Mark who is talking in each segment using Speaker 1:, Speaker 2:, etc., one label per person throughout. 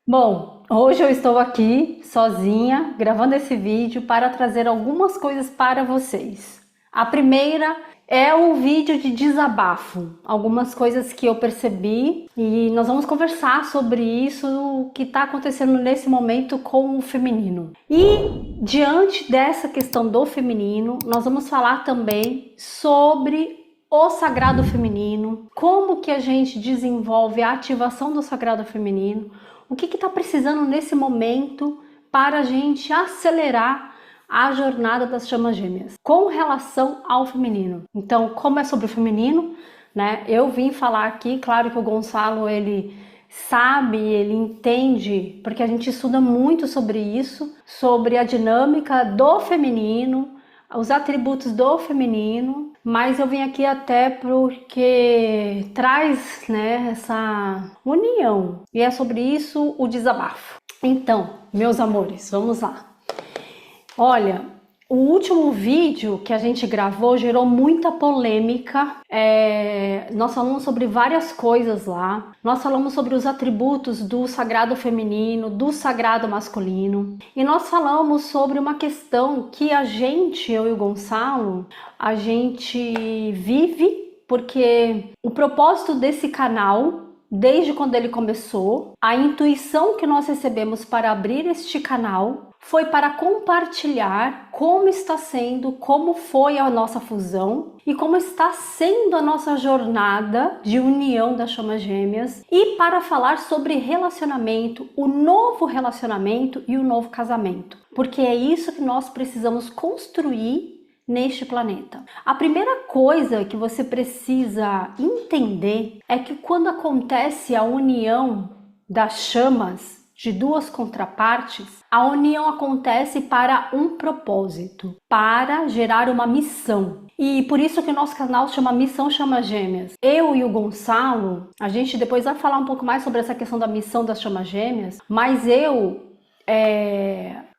Speaker 1: Bom, hoje eu estou aqui sozinha gravando esse vídeo para trazer algumas coisas para vocês. A primeira é o vídeo de desabafo, algumas coisas que eu percebi e nós vamos conversar sobre isso, o que está acontecendo nesse momento com o feminino. E diante dessa questão do feminino, nós vamos falar também sobre o sagrado feminino, como que a gente desenvolve a ativação do sagrado feminino, o que está precisando nesse momento para a gente acelerar a jornada das chamas gêmeas com relação ao feminino. Então, como é sobre o feminino, né? Eu vim falar aqui, claro que o Gonçalo ele sabe, ele entende, porque a gente estuda muito sobre isso, sobre a dinâmica do feminino, os atributos do feminino, mas eu vim aqui até porque traz, né, essa união, e é sobre isso o desabafo. Então, meus amores, vamos lá. Olha, o último vídeo que a gente gravou gerou muita polêmica. Nós falamos sobre várias coisas lá. Nós falamos sobre os atributos do sagrado feminino, do sagrado masculino. E nós falamos sobre uma questão que a gente, eu e o Gonçalo, a gente vive, porque o propósito desse canal, desde quando ele começou, a intuição que nós recebemos para abrir este canal foi para compartilhar como está sendo, como foi a nossa fusão e como está sendo a nossa jornada de união das chamas gêmeas, e para falar sobre relacionamento, o novo relacionamento e o novo casamento, porque é isso que nós precisamos construir neste planeta. A primeira coisa que você precisa entender é que quando acontece a união das chamas de duas contrapartes, a união acontece para um propósito, para gerar uma missão. E por isso que o nosso canal chama Missão Chamas Gêmeas. Eu e o Gonçalo, a gente depois vai falar um pouco mais sobre essa questão da missão das chamas gêmeas, mas eu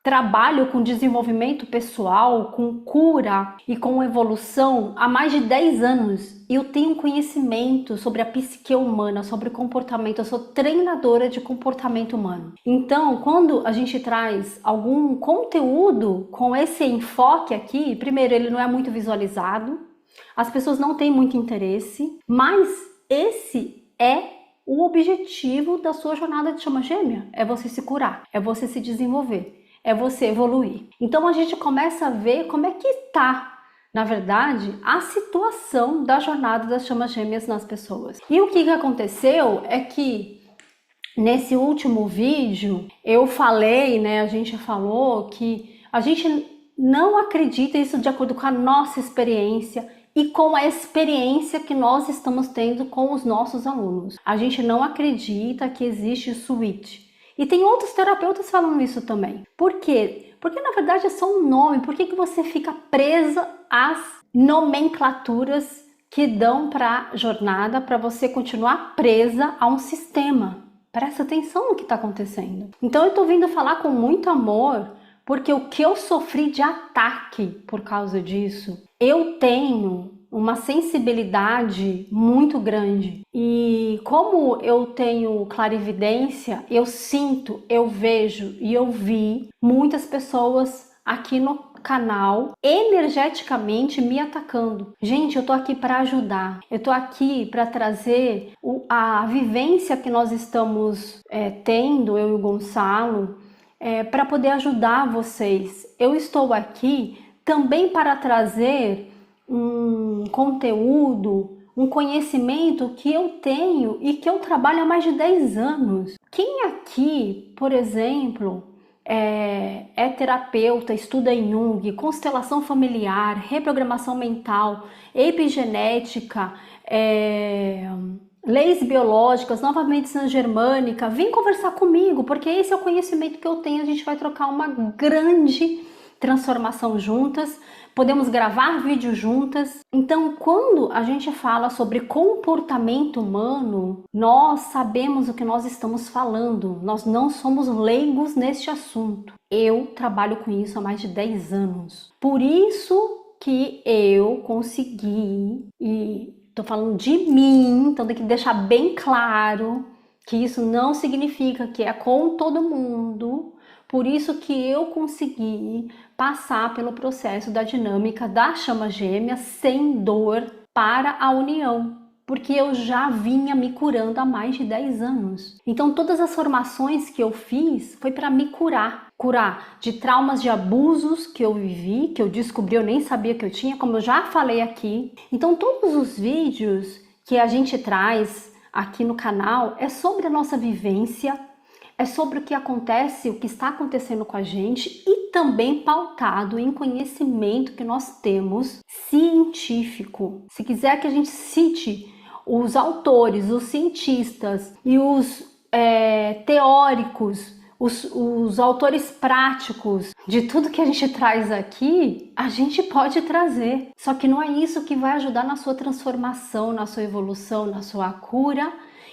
Speaker 1: trabalho com desenvolvimento pessoal, com cura e com evolução há mais de 10 anos. Eu tenho conhecimento sobre a psique humana, sobre comportamento. Eu sou treinadora de comportamento humano. Então, quando a gente traz algum conteúdo com esse enfoque aqui, primeiro, ele não é muito visualizado, as pessoas não têm muito interesse, mas esse é o objetivo da sua jornada de chama gêmea, é você se curar, é você se desenvolver, é você evoluir. Então a gente começa a ver como é que tá, na verdade, a situação da jornada das chamas gêmeas nas pessoas. E o que aconteceu é que nesse último vídeo eu falei, né, a gente falou que a gente não acredita, isso de acordo com a nossa experiência e com a experiência que nós estamos tendo com os nossos alunos. A gente não acredita que existe switch. E tem outros terapeutas falando isso também. Por quê? Porque na verdade é só um nome. Por que você fica presa às nomenclaturas que dão para a jornada, para você continuar presa a um sistema? Presta atenção no que está acontecendo. Então eu estou vindo falar com muito amor, porque o que eu sofri de ataque por causa disso, eu tenho uma sensibilidade muito grande. E como eu tenho clarividência, eu sinto, eu vejo e eu vi muitas pessoas aqui no canal energeticamente me atacando. Gente, eu tô aqui para ajudar. Eu tô aqui para trazer a vivência que nós estamos tendo, eu e o Gonçalo, para poder ajudar vocês. Eu estou aqui também para trazer um conteúdo, um conhecimento que eu tenho e que eu trabalho há mais de 10 anos. Quem aqui, por exemplo, é terapeuta, estuda Jung, constelação familiar, reprogramação mental, epigenética, leis biológicas, nova medicina germânica, vem conversar comigo, porque esse é o conhecimento que eu tenho. A gente vai trocar uma grande transformação juntas, podemos gravar vídeos juntas. Então, quando a gente fala sobre comportamento humano, nós sabemos o que nós estamos falando, nós não somos leigos neste assunto. Eu trabalho com isso há mais de 10 anos. Por isso que eu consegui, e tô falando de mim, então tem que deixar bem claro que isso não significa que é com todo mundo. Por isso que eu consegui passar pelo processo da dinâmica da chama gêmea sem dor para a união, porque eu já vinha me curando há mais de 10 anos. Então todas as formações que eu fiz foi para me curar de traumas de abusos que eu vivi, que eu descobri, eu nem sabia que eu tinha, como eu já falei aqui. Então todos os vídeos que a gente traz aqui no canal é sobre a nossa vivência, é sobre o que acontece, o que está acontecendo com a gente e também pautado em conhecimento que nós temos científico. Se quiser que a gente cite os autores, os cientistas e os teóricos, os autores práticos de tudo que a gente traz aqui, a gente pode trazer. Só que não é isso que vai ajudar na sua transformação, na sua evolução, na sua cura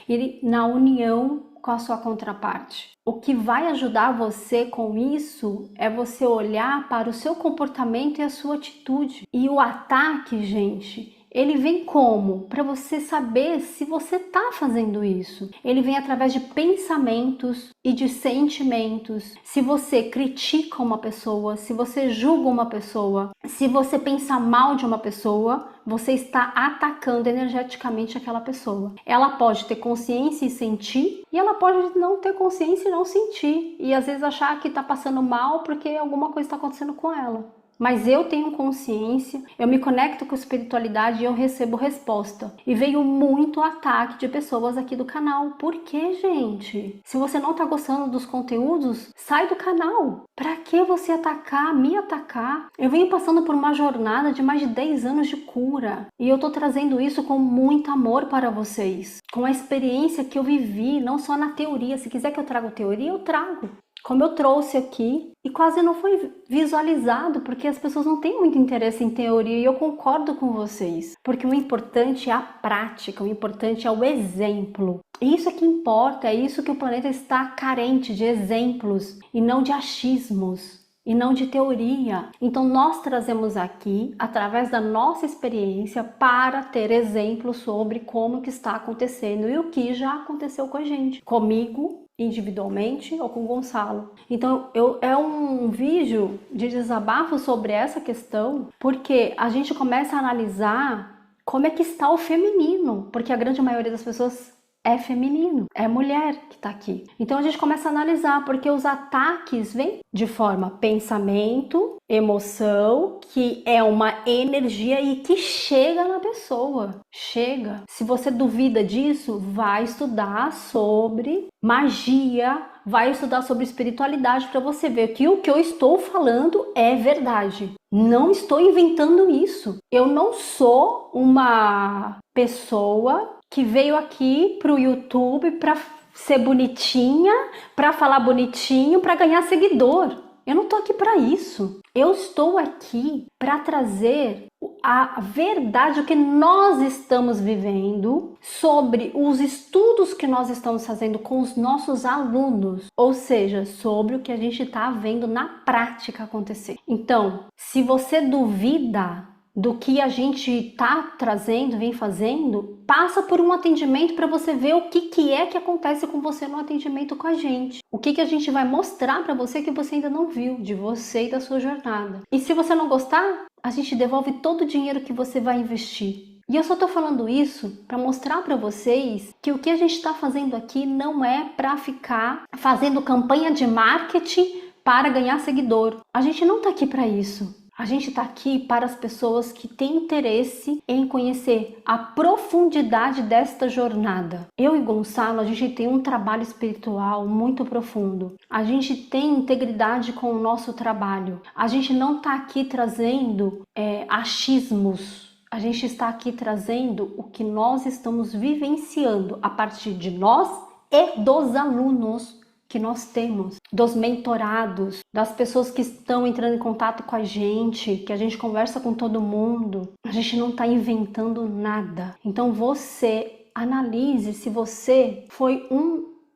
Speaker 1: e na união com a sua contraparte. O que vai ajudar você com isso é você olhar para o seu comportamento e a sua atitude. E o ataque, gente, ele vem como? Para você saber se você está fazendo isso. Ele vem através de pensamentos e de sentimentos. Se você critica uma pessoa, se você julga uma pessoa, se você pensa mal de uma pessoa, você está atacando energeticamente aquela pessoa. Ela pode ter consciência e sentir, e ela pode não ter consciência e não sentir. E às vezes achar que está passando mal porque alguma coisa está acontecendo com ela. Mas eu tenho consciência, eu me conecto com a espiritualidade e eu recebo resposta. E veio muito ataque de pessoas aqui do canal. Por que, gente? Se você não tá gostando dos conteúdos, sai do canal. Pra que você atacar, me atacar? Eu venho passando por uma jornada de mais de 10 anos de cura. E eu tô trazendo isso com muito amor para vocês. Com a experiência que eu vivi, não só na teoria. Se quiser que eu traga teoria, eu trago. Como eu trouxe aqui, e quase não foi visualizado, porque as pessoas não têm muito interesse em teoria, e eu concordo com vocês, porque o importante é a prática, o importante é o exemplo. Isso é que importa, é isso que o planeta está carente, de exemplos, e não de achismos, e não de teoria. Então nós trazemos aqui, através da nossa experiência, para ter exemplos sobre como que está acontecendo, e o que já aconteceu com a gente, comigo, individualmente ou com o Gonçalo. Então é um vídeo de desabafo sobre essa questão, porque a gente começa a analisar como é que está o feminino, porque a grande maioria das pessoas é feminino, é mulher que está aqui. Então a gente começa a analisar, porque os ataques vêm de forma pensamento, emoção, que é uma energia e que chega na pessoa. Chega. Se você duvida disso, vai estudar sobre magia, vai estudar sobre espiritualidade para você ver que o que eu estou falando é verdade. Não estou inventando isso. Eu não sou uma pessoa que veio aqui pro YouTube para ser bonitinha, para falar bonitinho, para ganhar seguidor. Eu não tô aqui para isso. Eu estou aqui para trazer a verdade, o que nós estamos vivendo, sobre os estudos que nós estamos fazendo com os nossos alunos, ou seja, sobre o que a gente está vendo na prática acontecer. Então, se você duvida do que a gente está trazendo, vem fazendo, passa por um atendimento para você ver o que é que acontece com você no atendimento com a gente. O que a gente vai mostrar para você que você ainda não viu, de você e da sua jornada. E se você não gostar, a gente devolve todo o dinheiro que você vai investir. E eu só tô falando isso para mostrar para vocês que o que a gente está fazendo aqui não é para ficar fazendo campanha de marketing para ganhar seguidor. A gente não tá aqui para isso. A gente está aqui para as pessoas que têm interesse em conhecer a profundidade desta jornada. Eu e Gonçalo, a gente tem um trabalho espiritual muito profundo. A gente tem integridade com o nosso trabalho. A gente não está aqui trazendo achismos. A gente está aqui trazendo o que nós estamos vivenciando a partir de nós e dos alunos que nós temos, dos mentorados, das pessoas que estão entrando em contato com a gente, que a gente conversa com todo mundo. A gente não está inventando nada. Então você analise se você foi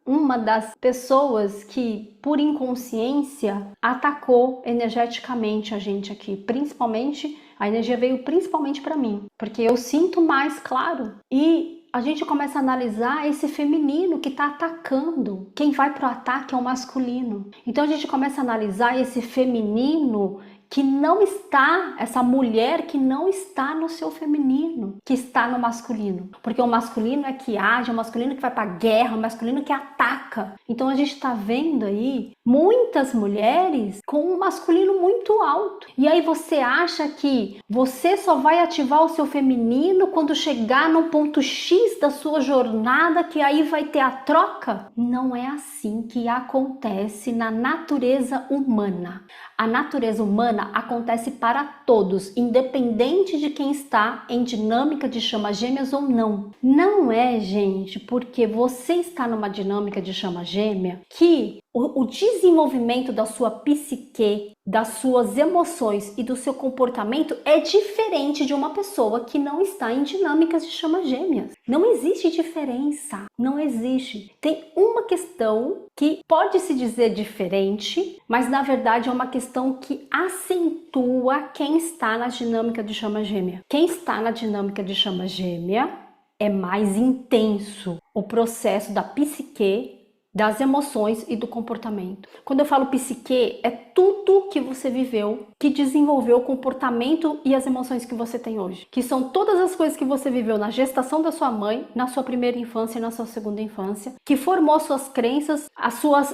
Speaker 1: uma das pessoas que, por inconsciência, atacou energeticamente a gente aqui. Principalmente, a energia veio principalmente para mim, porque eu sinto mais claro. E a gente começa a analisar esse feminino que está atacando. Quem vai para o ataque é o masculino. Então a gente começa a analisar esse feminino que não está, essa mulher que não está no seu feminino, que está no masculino. Porque o masculino é que age, o masculino que vai para a guerra, o masculino que ataca. Então a gente está vendo aí muitas mulheres com um masculino muito alto. E aí você acha que você só vai ativar o seu feminino quando chegar no ponto X da sua jornada, que aí vai ter a troca? Não é assim que acontece na natureza humana. A natureza humana acontece para todos, independente de quem está em dinâmica de chama gêmeas ou não. Não é, gente, porque você está numa dinâmica de chama gêmea que o desenvolvimento da sua psique, das suas emoções e do seu comportamento é diferente de uma pessoa que não está em dinâmicas de chama gêmeas. Não existe diferença, não existe. Tem uma questão que pode se dizer diferente, mas na verdade é uma questão que acentua quem está na dinâmica de chama gêmea. Quem está na dinâmica de chama gêmea é mais intenso o processo da psique, das emoções e do comportamento. Quando eu falo psique, é tudo que você viveu que desenvolveu o comportamento e as emoções que você tem hoje. Que são todas as coisas que você viveu na gestação da sua mãe, na sua primeira infância e na sua segunda infância, que formou as suas crenças,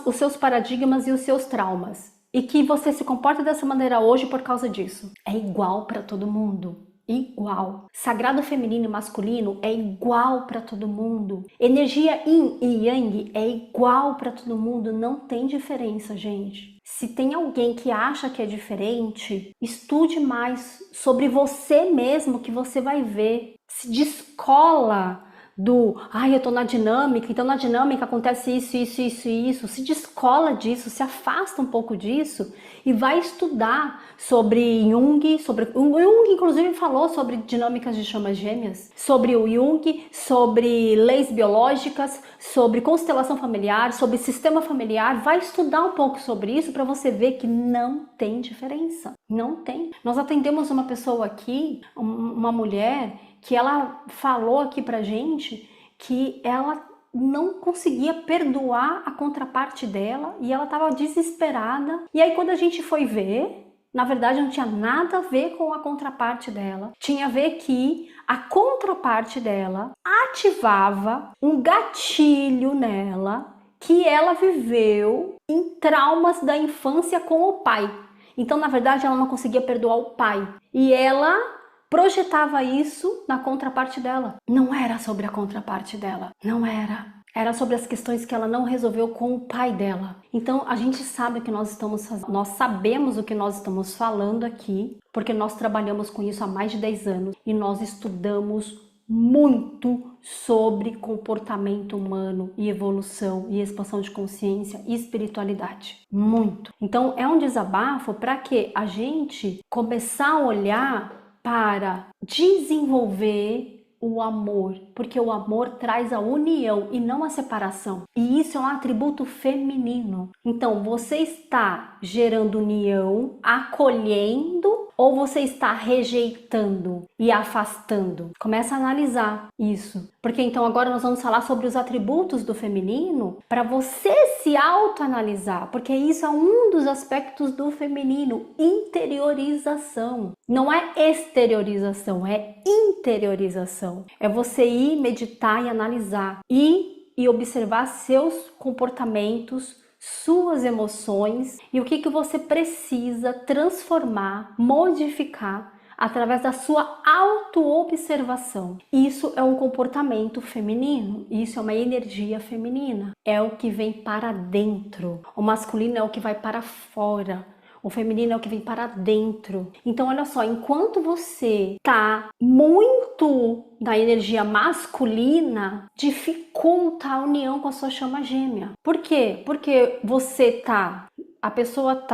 Speaker 1: os seus paradigmas e os seus traumas. E que você se comporta dessa maneira hoje por causa disso. É igual para todo mundo. Igual. Sagrado feminino e masculino é igual para todo mundo. Energia yin e yang é igual para todo mundo, não tem diferença, gente. Se tem alguém que acha que é diferente, estude mais sobre você mesmo que você vai ver. Se descola do, eu tô na dinâmica, então na dinâmica acontece isso, isso, isso e isso. Se descola disso, se afasta um pouco disso e vai estudar sobre Jung, o Jung inclusive falou sobre dinâmicas de chamas gêmeas, sobre o Jung, sobre leis biológicas, sobre constelação familiar, sobre sistema familiar. Vai estudar um pouco sobre isso para você ver que não tem diferença, não tem. Nós atendemos uma pessoa aqui, uma mulher, que ela falou aqui pra gente que ela não conseguia perdoar a contraparte dela e ela estava desesperada. E aí quando a gente foi ver, na verdade não tinha nada a ver com a contraparte dela. Tinha a ver que a contraparte dela ativava um gatilho nela que ela viveu em traumas da infância com o pai. Então, na verdade, ela não conseguia perdoar o pai. E ela projetava isso na contraparte dela. Não era sobre a contraparte dela, não era. Era sobre as questões que ela não resolveu com o pai dela. Então a gente sabe o que nós estamos fazendo, nós sabemos o que nós estamos falando aqui, porque nós trabalhamos com isso há mais de 10 anos e nós estudamos muito sobre comportamento humano e evolução e expansão de consciência e espiritualidade. Muito. Então é um desabafo para que a gente começar a olhar para desenvolver o amor, porque o amor traz a união e não a separação. E isso é um atributo feminino. Então, você está gerando união, acolhendo, ou você está rejeitando e afastando? Começa a analisar isso. Porque então agora nós vamos falar sobre os atributos do feminino para você se autoanalisar, porque isso é um dos aspectos do feminino, interiorização. Não é exteriorização, é interiorização. É você ir meditar e analisar e observar seus comportamentos, suas emoções e o que você precisa transformar, modificar através da sua auto-observação. Isso é um comportamento feminino, isso é uma energia feminina, é o que vem para dentro. O masculino é o que vai para fora. O feminino é o que vem para dentro. Então, olha só, enquanto você tá muito na energia masculina, dificulta a união com a sua chama gêmea. Por quê? Porque a pessoa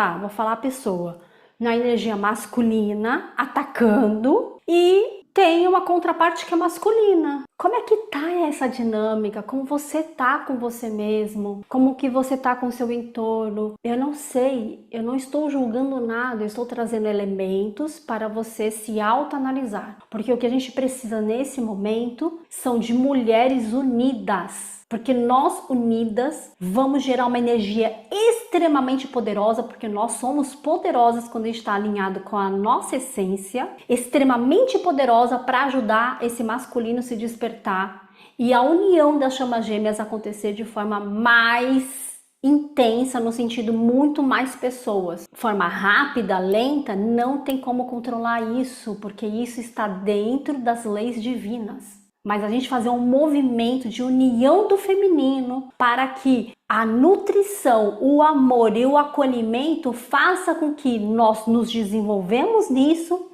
Speaker 1: na energia masculina, atacando, e tem uma contraparte que é masculina. Como é que tá essa dinâmica? Como você tá com você mesmo? Como que você tá com o seu entorno? Eu não sei, eu não estou julgando nada, eu estou trazendo elementos para você se autoanalisar. Porque o que a gente precisa nesse momento são de mulheres unidas. Porque nós unidas vamos gerar uma energia extremamente poderosa, porque nós somos poderosas quando a gente está alinhado com a nossa essência, extremamente poderosa para ajudar esse masculino a se despertar e a união das chamas gêmeas acontecer de forma mais intensa, no sentido muito mais pessoas. Forma rápida, lenta, não tem como controlar isso, porque isso está dentro das leis divinas. Mas a gente fazer um movimento de união do feminino para que a nutrição, o amor e o acolhimento faça com que nós nos desenvolvemos nisso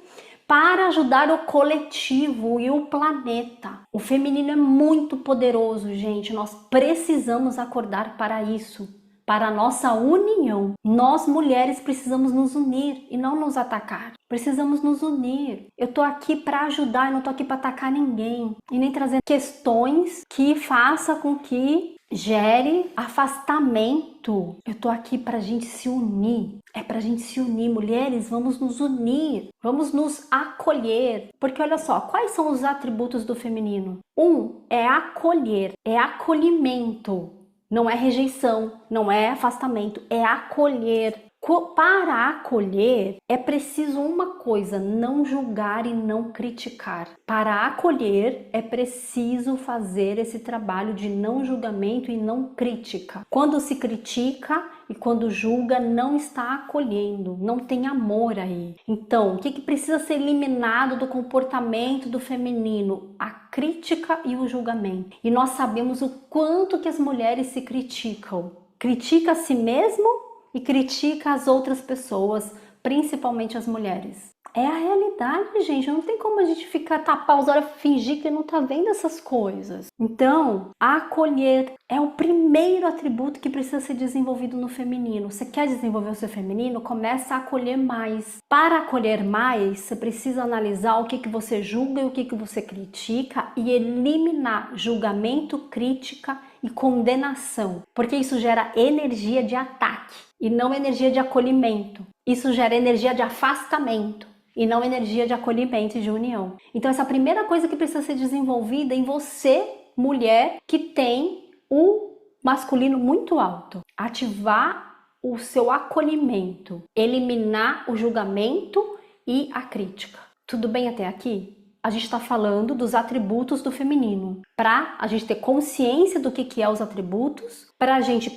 Speaker 1: para ajudar o coletivo e o planeta. O feminino é muito poderoso, gente. Nós precisamos acordar para isso. Para a nossa união. Nós mulheres precisamos nos unir e não nos atacar. Precisamos nos unir. Eu tô aqui para ajudar, eu não tô aqui para atacar ninguém. E nem trazer questões que faça com que gere afastamento. Eu tô aqui pra gente se unir. É pra gente se unir, mulheres, vamos nos unir. Vamos nos acolher. Porque olha só, quais são os atributos do feminino? Um é acolher, é acolhimento. Não é rejeição, não é afastamento, é acolher. Para acolher é preciso uma coisa, não julgar e não criticar. Para acolher é preciso fazer esse trabalho de não julgamento e não crítica. Quando se critica e quando julga, não está acolhendo, não tem amor aí. Então, o que precisa ser eliminado do comportamento do feminino? A crítica e o julgamento. E nós sabemos o quanto que as mulheres se criticam. Critica a si mesmo e critica as outras pessoas, principalmente as mulheres. É a realidade, gente. Não tem como a gente ficar tapar os olhos, fingir que não tá vendo essas coisas. Então, acolher é o primeiro atributo que precisa ser desenvolvido no feminino. Você quer desenvolver o seu feminino? Começa a acolher mais. Para acolher mais, você precisa analisar o que você julga e o que você critica e eliminar julgamento, crítica e condenação, porque isso gera energia de ataque e não energia de acolhimento. Isso gera energia de afastamento e não energia de acolhimento e de união. Então essa é a primeira coisa que precisa ser desenvolvida em você, mulher, que tem o masculino muito alto. Ativar o seu acolhimento, eliminar o julgamento e a crítica. Tudo bem até aqui? A gente está falando dos atributos do feminino, para a gente ter consciência do que é os atributos, para a gente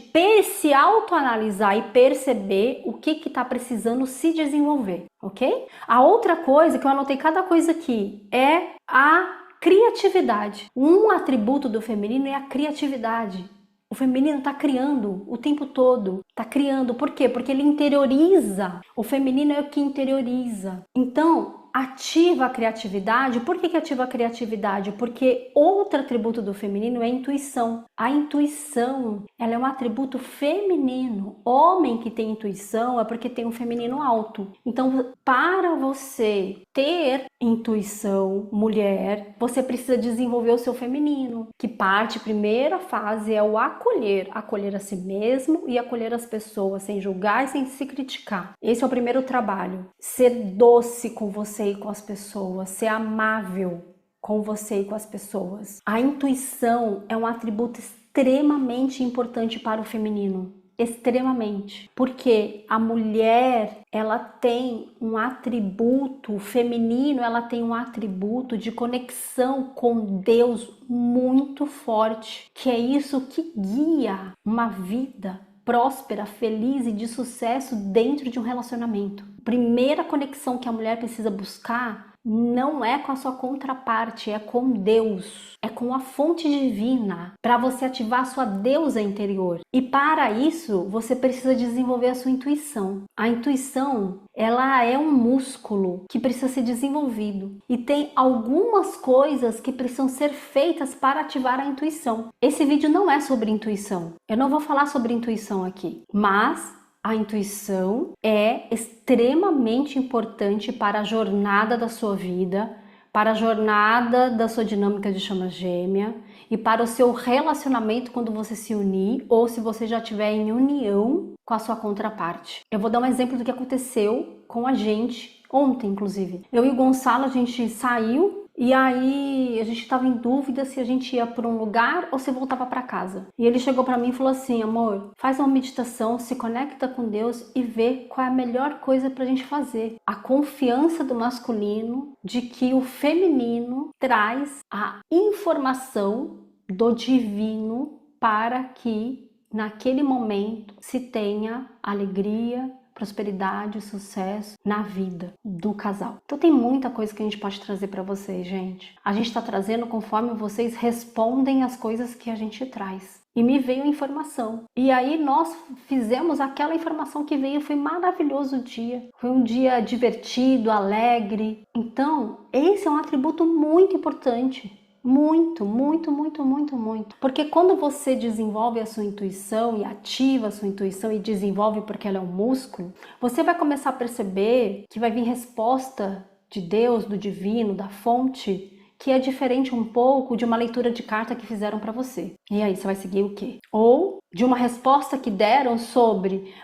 Speaker 1: se autoanalisar e perceber o que está precisando se desenvolver, ok? A outra coisa que eu anotei cada coisa aqui é a criatividade. Um atributo do feminino é a criatividade. O feminino está criando o tempo todo, está criando. Por quê? Porque ele interioriza. O feminino é o que interioriza. Então, ativa a criatividade. Por que ativa a criatividade? Porque outro atributo do feminino é a intuição. A intuição, ela é um atributo feminino. Homem que tem intuição é porque tem um feminino alto. Então, para você ter intuição, mulher, você precisa desenvolver o seu feminino, que parte, primeira fase é o acolher a si mesmo e acolher as pessoas, sem julgar e sem se criticar. Esse é o primeiro trabalho. Ser doce com você e com as pessoas, ser amável com você e com as pessoas. A intuição é um atributo extremamente importante para o feminino. Extremamente. Porque a mulher, ela tem um atributo feminino, ela tem um atributo de conexão com Deus muito forte, que é isso que guia uma vida próspera, feliz e de sucesso dentro de um relacionamento. A primeira conexão que a mulher precisa buscar não é com a sua contraparte, é com Deus, é com a fonte divina, para você ativar a sua deusa interior. E para isso, você precisa desenvolver a sua intuição. A intuição, ela é um músculo que precisa ser desenvolvido. E tem algumas coisas que precisam ser feitas para ativar a intuição. Esse vídeo não é sobre intuição. Eu não vou falar sobre intuição aqui, mas a intuição é extremamente importante para a jornada da sua vida, para a jornada da sua dinâmica de chama gêmea e para o seu relacionamento quando você se unir ou se você já estiver em união com a sua contraparte. Eu vou dar um exemplo do que aconteceu com a gente ontem, inclusive. Eu e o Gonçalo, a gente saiu e aí a gente estava em dúvida se a gente ia para um lugar ou se voltava para casa. E ele chegou para mim e falou assim: amor, faz uma meditação, se conecta com Deus e vê qual é a melhor coisa para a gente fazer. A confiança do masculino de que o feminino traz a informação do divino para que naquele momento se tenha alegria, prosperidade, sucesso na vida do casal. Então tem muita coisa que a gente pode trazer para vocês, gente. A gente está trazendo conforme vocês respondem as coisas que a gente traz. E me veio a informação. E aí nós fizemos aquela informação que veio. Foi maravilhoso o dia. Foi um dia divertido, alegre. Então, esse é um atributo muito importante. Muito, muito, muito, muito, muito. Porque quando você desenvolve a sua intuição e ativa a sua intuição e desenvolve porque ela é um músculo, você vai começar a perceber que vai vir resposta de Deus, do divino, da fonte, que é diferente um pouco de uma leitura de carta que fizeram para você. E aí, você vai seguir o quê? Ou de uma resposta que deram sobre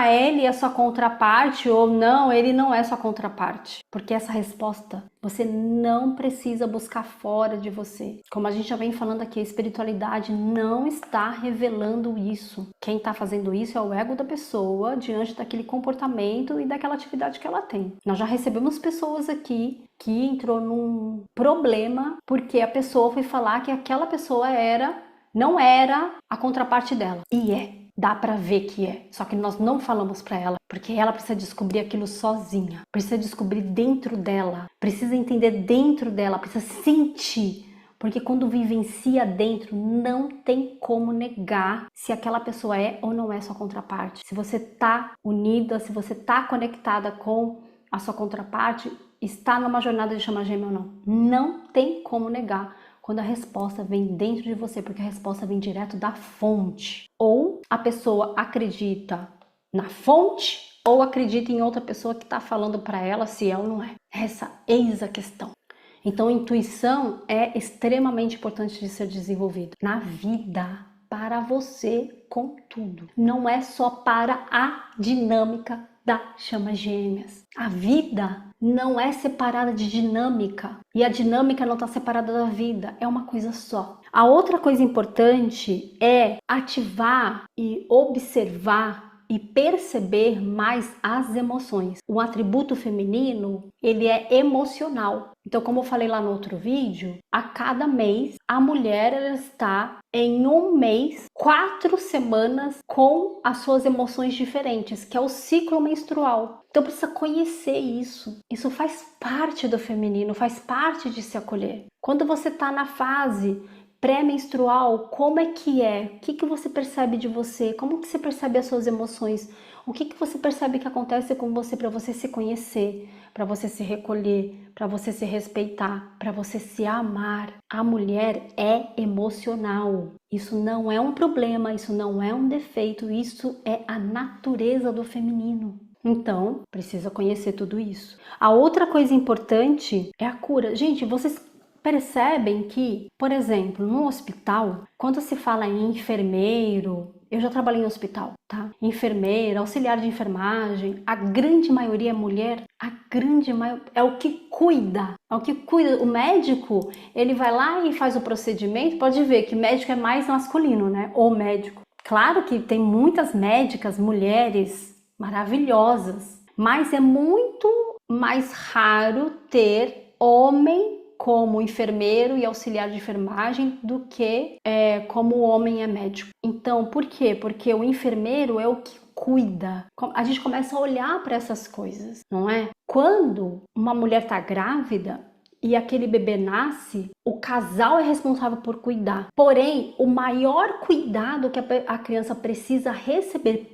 Speaker 1: ele é sua contraparte ou não, ele não é sua contraparte. Porque essa resposta você não precisa buscar fora de você. Como a gente já vem falando aqui, a espiritualidade não está revelando isso. Quem está fazendo isso é o ego da pessoa diante daquele comportamento e daquela atividade que ela tem. Nós já recebemos pessoas aqui que entrou num problema porque a pessoa foi falar que aquela pessoa não era a contraparte dela. E dá pra ver que é. Só que nós não falamos pra ela, porque ela precisa descobrir aquilo sozinha. Precisa descobrir dentro dela. Precisa entender dentro dela, precisa sentir. Porque quando vivencia dentro, não tem como negar se aquela pessoa é ou não é sua contraparte. Se você tá unida, se você tá conectada com a sua contraparte, está numa jornada de chama gêmea ou não. Não tem como negar quando a resposta vem dentro de você, porque a resposta vem direto da fonte. Ou a pessoa acredita na fonte, ou acredita em outra pessoa que está falando para ela se é ou não é. Essa eis a questão. Então, intuição é extremamente importante de ser desenvolvida na vida, para você com tudo. Não é só para a dinâmica da chama gêmeas. A vida não é separada de dinâmica e a dinâmica não está separada da vida, é uma coisa só. A outra coisa importante é ativar e observar e perceber mais as emoções. O atributo feminino, ele é emocional. Então, como eu falei lá no outro vídeo, a cada mês a mulher ela está em um mês, 4 semanas com as suas emoções diferentes, que é o ciclo menstrual. Então precisa conhecer isso. Isso faz parte do feminino, faz parte de se acolher. Quando você está na fase pré-menstrual, como é que é? O que você percebe de você? Como que você percebe as suas emoções? O que você percebe que acontece com você para você se conhecer, para você se recolher, para você se respeitar, para você se amar? A mulher é emocional. Isso não é um problema, isso não é um defeito, isso é a natureza do feminino. Então, precisa conhecer tudo isso. A outra coisa importante é a cura. Gente, vocês percebem que, por exemplo, no hospital, quando se fala em enfermeiro, eu já trabalhei em hospital, tá? Enfermeira, auxiliar de enfermagem, a grande maioria é mulher, a grande maioria é o que cuida, O médico, ele vai lá e faz o procedimento, pode ver que médico é mais masculino, né? Ou médico. Claro que tem muitas médicas, mulheres maravilhosas, mas é muito mais raro ter homem como enfermeiro e auxiliar de enfermagem do que como o homem é médico. Então, por quê? Porque o enfermeiro é o que cuida. A gente começa a olhar para essas coisas, não é? Quando uma mulher está grávida e aquele bebê nasce, o casal é responsável por cuidar. Porém, o maior cuidado que a criança precisa receber,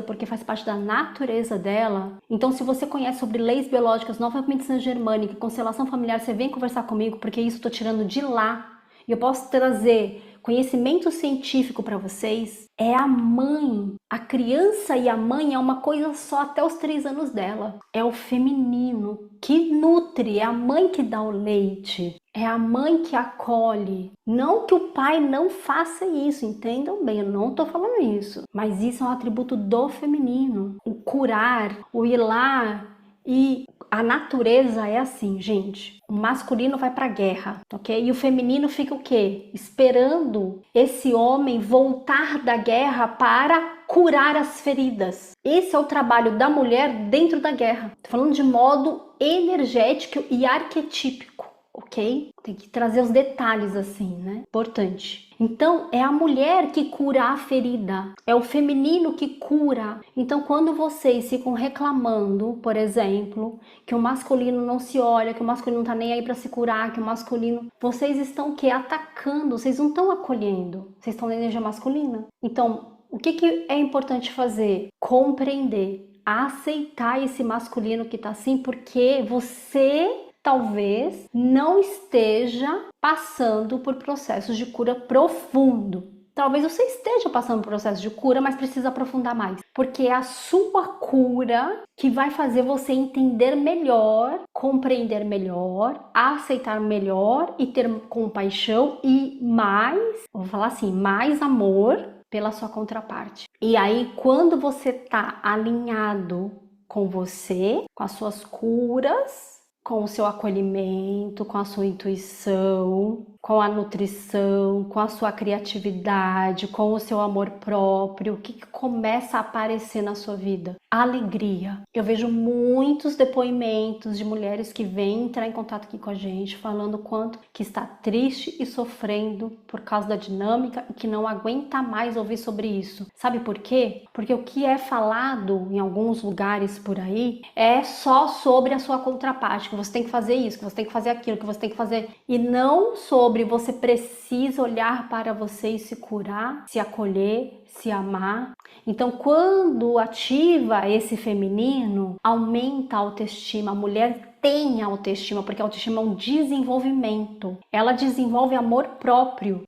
Speaker 1: porque faz parte da natureza dela. Então, se você conhece sobre leis biológicas, nova medicina germânica, constelação familiar, você vem conversar comigo, porque isso eu tô tirando de lá. E eu posso trazer conhecimento científico para vocês, é a mãe. A criança e a mãe é uma coisa só até os 3 anos dela. É o feminino que nutre, é a mãe que dá o leite. É a mãe que acolhe. Não que o pai não faça isso, entendam bem, eu não tô falando isso. Mas isso é um atributo do feminino. O curar, o ir lá e a natureza é assim, gente. O masculino vai pra guerra, ok? E o feminino fica o quê? Esperando esse homem voltar da guerra para curar as feridas. Esse é o trabalho da mulher dentro da guerra. Tô falando de modo energético e arquetípico, ok? Tem que trazer os detalhes assim, né? Importante. Então, é a mulher que cura a ferida, é o feminino que cura. Então, quando vocês ficam reclamando, por exemplo, que o masculino não se olha, que o masculino não tá nem aí para se curar, que o masculino... Vocês estão o quê? Atacando, vocês não estão acolhendo, vocês estão na energia masculina. Então, o que é importante fazer? Compreender, aceitar esse masculino que tá assim, porque você... talvez não esteja passando por processos de cura profundo. Talvez você esteja passando por processo de cura, mas precisa aprofundar mais. Porque é a sua cura que vai fazer você entender melhor, compreender melhor, aceitar melhor e ter compaixão e mais, vou falar assim, mais amor pela sua contraparte. E aí, quando você tá alinhado com você, com as suas curas, com o seu acolhimento, com a sua intuição, com a nutrição, com a sua criatividade, com o seu amor próprio, o que começa a aparecer na sua vida? A alegria. Eu vejo muitos depoimentos de mulheres que vêm entrar em contato aqui com a gente, falando o quanto que está triste e sofrendo por causa da dinâmica e que não aguenta mais ouvir sobre isso. Sabe por quê? Porque o que é falado em alguns lugares por aí é só sobre a sua contraparte, que você tem que fazer isso, que você tem que fazer aquilo, que você tem que fazer, e não sobre você precisa olhar para você e se curar, se acolher, se amar. Então, quando ativa esse feminino, aumenta a autoestima. A mulher tem autoestima, porque a autoestima é um desenvolvimento. Ela desenvolve amor próprio,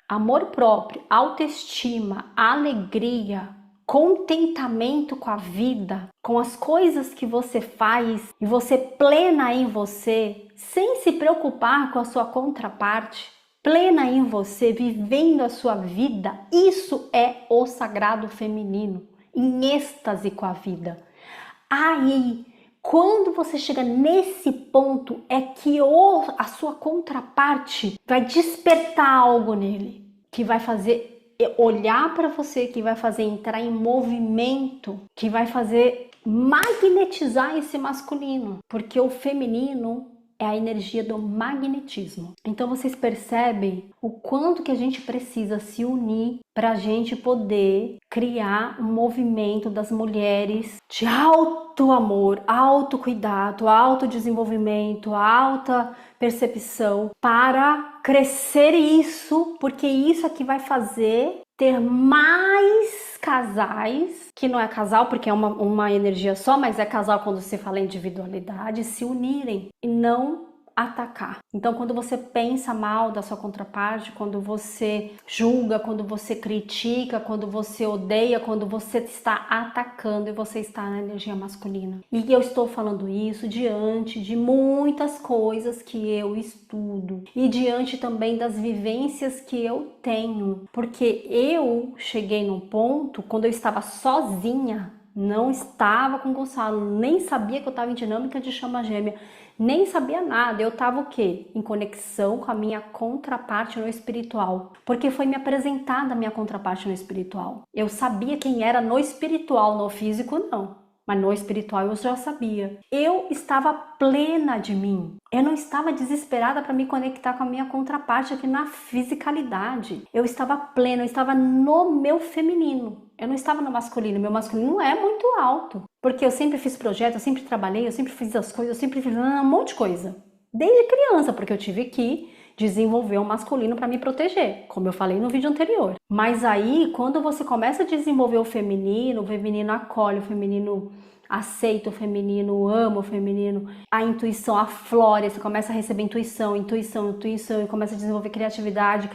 Speaker 1: autoestima, alegria, contentamento com a vida, com as coisas que você faz e você plena em você, sem se preocupar com a sua contraparte. Plena em você, vivendo a sua vida, isso é o sagrado feminino, em êxtase com a vida. Aí, quando você chega nesse ponto, é que a sua contraparte vai despertar algo nele, que vai fazer olhar para você, que vai fazer entrar em movimento, que vai fazer magnetizar esse masculino, porque o feminino é a energia do magnetismo. Então vocês percebem o quanto que a gente precisa se unir para a gente poder criar um movimento das mulheres de alto amor, alto cuidado, alto desenvolvimento, alta percepção para crescer isso, porque isso é que vai fazer ter mais casais, que não é casal porque é uma energia só, mas é casal quando se fala em individualidade, se unirem e não atacar. Então, quando você pensa mal da sua contraparte, quando você julga, quando você critica, quando você odeia, quando você está atacando e você está na energia masculina. E eu estou falando isso diante de muitas coisas que eu estudo e diante também das vivências que eu tenho, porque eu cheguei num ponto quando eu estava sozinha, não estava com o Gonçalo, nem sabia que eu estava em dinâmica de chama gêmea, nem sabia nada. Eu estava o quê? Em conexão com a minha contraparte no espiritual, porque foi me apresentada a minha contraparte no espiritual. Eu sabia quem era no espiritual, no físico não. Mas no espiritual eu já sabia. Eu estava plena de mim. Eu não estava desesperada para me conectar com a minha contraparte aqui na fisicalidade. Eu estava plena, eu estava no meu feminino. Eu não estava no masculino. Meu masculino é muito alto. Porque eu sempre fiz projeto, eu sempre trabalhei, eu sempre fiz as coisas, eu sempre fiz um monte de coisa. Desde criança, porque eu tive que desenvolver o masculino para me proteger, como eu falei no vídeo anterior. Mas aí, quando você começa a desenvolver o feminino acolhe, o feminino aceita o feminino, ama o feminino, a intuição aflora, você começa a receber intuição, e começa a desenvolver criatividade,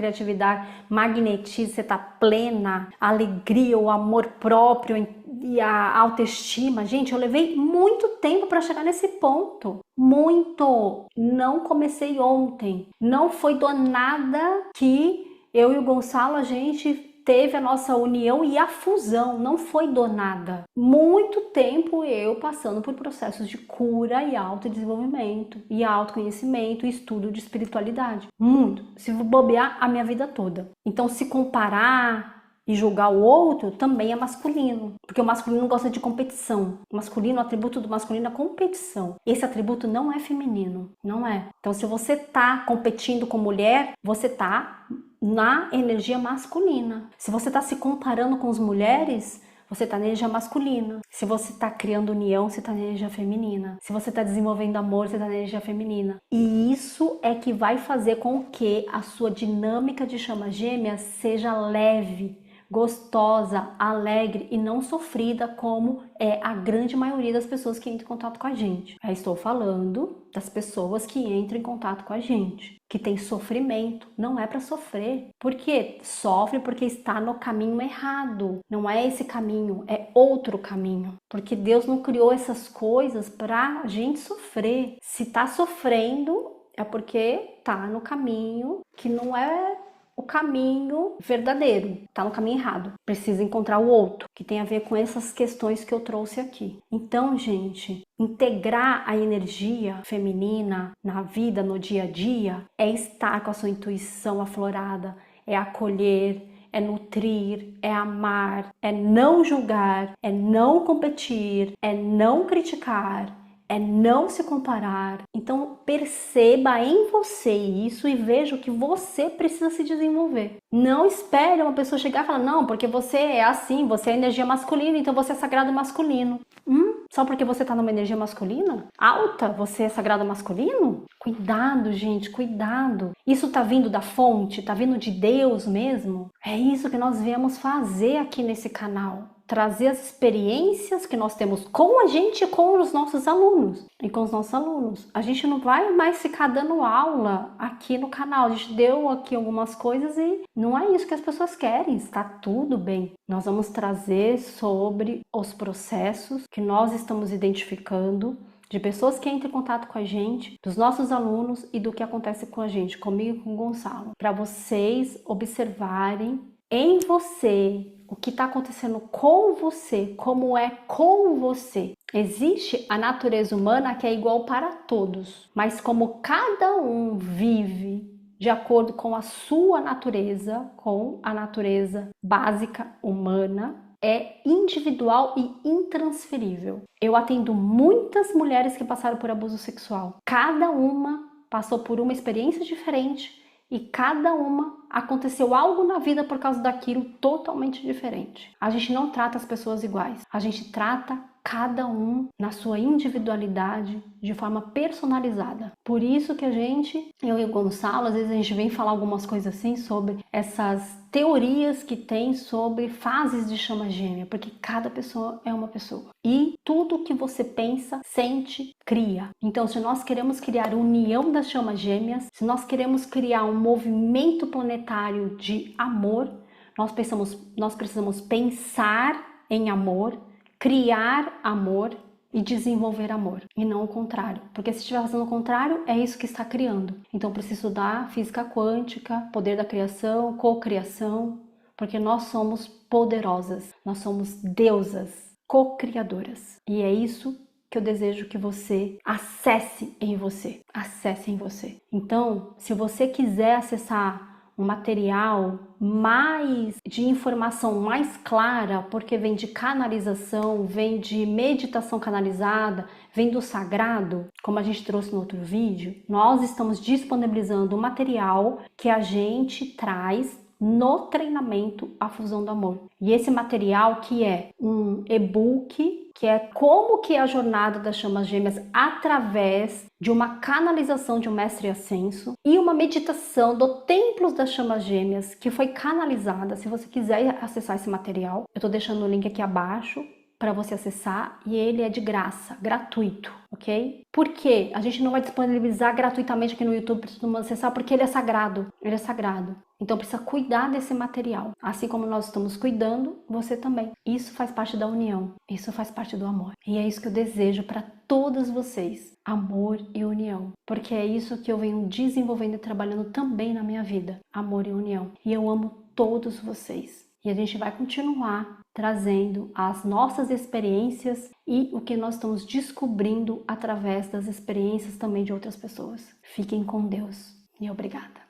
Speaker 1: magnetiza, você tá plena, a alegria, o amor próprio e a autoestima. Gente, eu levei muito tempo para chegar nesse ponto. Muito! Não comecei ontem. Não foi do nada que eu e o Gonçalo, a gente teve a nossa união e a fusão. Não foi do nada. Muito tempo eu passando por processos de cura e autodesenvolvimento, e autoconhecimento, e estudo de espiritualidade. Muito. Se bobear a minha vida toda. Então, se comparar e julgar o outro também é masculino, porque o masculino gosta de competição. O masculino, o atributo do masculino é competição. Esse atributo não é feminino, não é. Então, se você tá competindo com mulher, você tá na energia masculina. Se você tá se comparando com as mulheres, você tá na energia masculina. Se você tá criando união, você tá na energia feminina. Se você tá desenvolvendo amor, você tá na energia feminina. E isso é que vai fazer com que a sua dinâmica de chama gêmea seja leve, gostosa, alegre e não sofrida, como é a grande maioria das pessoas que entram em contato com a gente. Eu estou falando das pessoas que entram em contato com a gente, que tem sofrimento. Não é para sofrer. Por quê? Sofre porque está no caminho errado. Não é esse caminho, é outro caminho. Porque Deus não criou essas coisas para a gente sofrer. Se tá sofrendo, é porque tá no caminho que não é o caminho verdadeiro, tá no caminho errado. Precisa encontrar o outro, que tem a ver com essas questões que eu trouxe aqui. Então, gente, integrar a energia feminina na vida, no dia a dia, é estar com a sua intuição aflorada, é acolher, é nutrir, é amar, é não julgar, é não competir, é não criticar, é não se comparar. Então perceba em você isso e veja o que você precisa se desenvolver. Não espere uma pessoa chegar e falar, não, porque você é assim, você é energia masculina, então você é sagrado masculino. Só porque você tá numa energia masculina alta, você é sagrado masculino? Cuidado, gente, cuidado. Isso tá vindo da fonte, tá vindo de Deus mesmo? É isso que nós viemos fazer aqui nesse canal. Trazer as experiências que nós temos com a gente e com os nossos alunos. E com os nossos alunos. A gente não vai mais ficar dando aula aqui no canal. A gente deu aqui algumas coisas e não é isso que as pessoas querem. Está tudo bem. Nós vamos trazer sobre os processos que nós estamos identificando, de pessoas que entram em contato com a gente, dos nossos alunos e do que acontece com a gente, comigo e com o Gonçalo. Para vocês observarem em você o que está acontecendo com você, como é com você. Existe a natureza humana que é igual para todos, mas como cada um vive de acordo com a sua natureza, com a natureza básica humana, é individual e intransferível. Eu atendo muitas mulheres que passaram por abuso sexual. Cada uma passou por uma experiência diferente e cada uma aconteceu algo na vida por causa daquilo totalmente diferente. A gente não trata as pessoas iguais. A gente trata cada um na sua individualidade, de forma personalizada. Por isso que eu e o Gonçalo, às vezes a gente vem falar algumas coisas assim sobre essas teorias que tem sobre fases de chama gêmea, porque cada pessoa é uma pessoa. E tudo que você pensa, sente, cria. Então, se nós queremos criar união das chamas gêmeas, se nós queremos criar um movimento planetário de amor, nós precisamos pensar em amor, criar amor e desenvolver amor, e não o contrário. Porque se estiver fazendo o contrário, é isso que está criando. Então preciso estudar física quântica, poder da criação, cocriação, porque nós somos poderosas, nós somos deusas, co-criadoras. E é isso que eu desejo que você acesse em você. Acesse em você. Então, se você quiser acessar um material mais de informação mais clara, porque vem de canalização, vem de meditação canalizada, vem do sagrado, como a gente trouxe no outro vídeo, nós estamos disponibilizando um material que a gente traz no treinamento A Fusão do Amor. E esse material que é um e-book, que é como que é a jornada das chamas gêmeas através de uma canalização de um mestre ascenso e uma meditação do Templos das Chamas Gêmeas que foi canalizada. Se você quiser acessar esse material, eu tô deixando o link aqui abaixo para você acessar e ele é de graça, gratuito, ok? Por quê? A gente não vai disponibilizar gratuitamente aqui no YouTube para todo mundo acessar porque ele é sagrado, Então precisa cuidar desse material. Assim como nós estamos cuidando, você também. Isso faz parte da união, isso faz parte do amor. E é isso que eu desejo para todos vocês, amor e união. Porque é isso que eu venho desenvolvendo e trabalhando também na minha vida, amor e união. E eu amo todos vocês. E a gente vai continuar trazendo as nossas experiências e o que nós estamos descobrindo através das experiências também de outras pessoas. Fiquem com Deus e obrigada.